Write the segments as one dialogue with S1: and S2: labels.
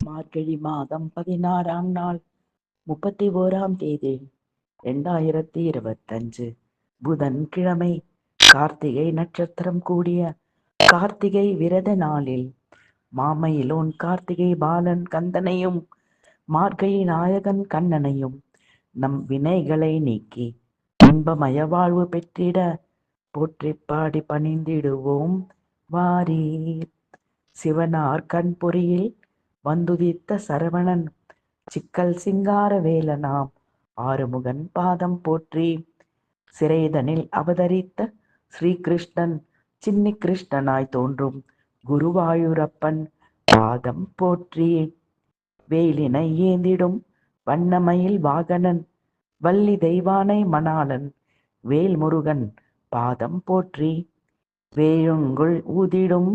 S1: மார்கழி மாதம் 16ஆம் நாள் 31ஆம் தேதி 2025 புதன்கிழமை கார்த்திகை நட்சத்திரம் கூடிய கார்த்திகை விரத நாளில் மாமயிலோன் கார்த்திகை பாலன் கந்தனையும் மார்கழி நாயகன் கண்ணனையும் நம் வினைகளை நீக்கி இன்பமய வாழ்வு பெற்றிட போற்றி பாடி பணிந்திடுவோம் வாரீர். சிவனார் கண் பொறியில் வந்துதித்த சரவணன் சிக்கல் சிங்கார வேலனாம் ஆறுமுகன் பாதம் போற்றி. சிறைதனில் அவதரித்த ஸ்ரீகிருஷ்ணன் சின்னி கிருஷ்ணனாய் தோன்றும் குருவாயூரப்பன் பாதம் போற்றி. வேலினை ஏந்திடும் வண்ணமயில் வாகனன் வள்ளி தெய்வானை மணாளன் வேல்முருகன் பாதம் போற்றி. வேழுங்குள் ஊதிடும்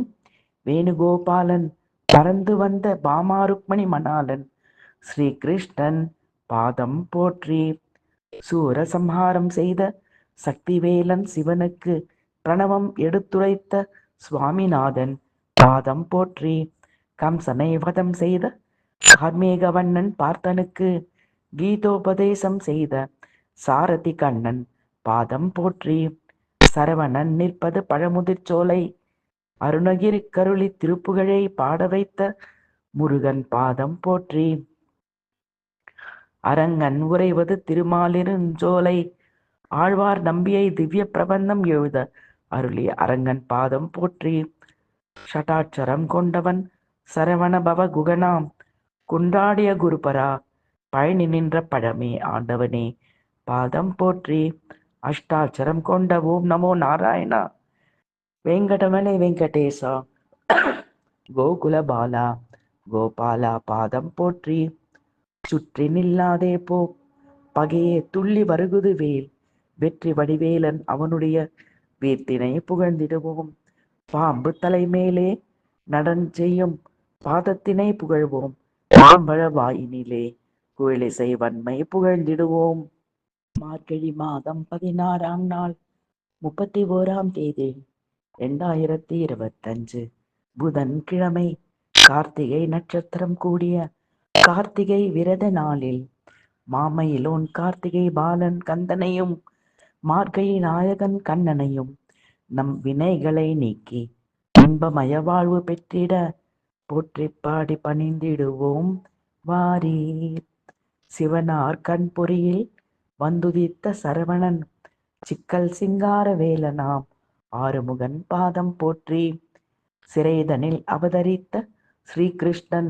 S1: வேணுகோபாலன் பறந்து வந்த பாமாருக்மணி மணாளன் ஸ்ரீகிருஷ்ணன் பாதம் போற்றி. சூரசம்ஹாரம் செய்த சக்திவேலன் சிவனுக்கு பிரணவம் எடுத்துரைத்த சுவாமிநாதன் பாதம் போற்றி. கம்சனை வதம் செய்த கார்மேகவண்ணன் பார்த்தனுக்கு கீதோபதேசம் செய்த சாரதி கண்ணன் பாதம் போற்றி. சரவணன் நிற்பது பழமுதிர்ச்சோலை அருணகிரி கருளி திருப்புகழை பாட வைத்த முருகன் பாதம் போற்றி. அரங்கன் உறைவது திருமாலிருஞ்சோலை ஆழ்வார் நம்பியை திவ்ய பிரபந்தம் எழுத அருளிய அரங்கன் பாதம் போற்றி. ஷடாட்சரம் கொண்டவன் சரவண பவ குகனாம் குன்றாடிய குருபரா பழனி நின்ற பழமே ஆண்டவனே பாதம் போற்றி. அஷ்டாட்சரம் கொண்ட ஓம் நமோ நாராயணா வெங்கடவனே வெங்கடேசா கோகுல பாலா கோபாலா பாதம் போற்றி. சுற்றி நில்லாதே போ பகையே துள்ளி வருகுது வேல் வெற்றி வடிவேலன் அவனுடைய வீர்த்தினை புகழ்ந்திடுவோம். பாம்பு தலை மேலே நடஞ்செய்யும் பாதத்தினை புகழ்வோம். மாம்பழ வாயினிலே குழலிசை வன்மை புகழ்ந்திடுவோம். மார்கழி மாதம் 16ஆம் நாள் 31ஆம் தேதி 2025 புதன்கிழமை கார்த்திகை நட்சத்திரம் கூடிய கார்த்திகை விரத நாளில் மாமயிலோன் கார்த்திகை பாலன் கந்தனையும் மார்கழி நாயகன் கண்ணனையும் நம் வினைகளை நீக்கி இன்பமய வாழ்வு பெற்றிட போற்றி பாடி பணிந்திடுவோம் வாரீர். சிவனார் கண் பொறியில் வந்துதித்த சரவணன் சிக்கல் சிங்கார வேலனாம் ஆறுமுகன் பாதம் போற்றி. சிறைதனில் அவதரித்த ஸ்ரீகிருஷ்ணன்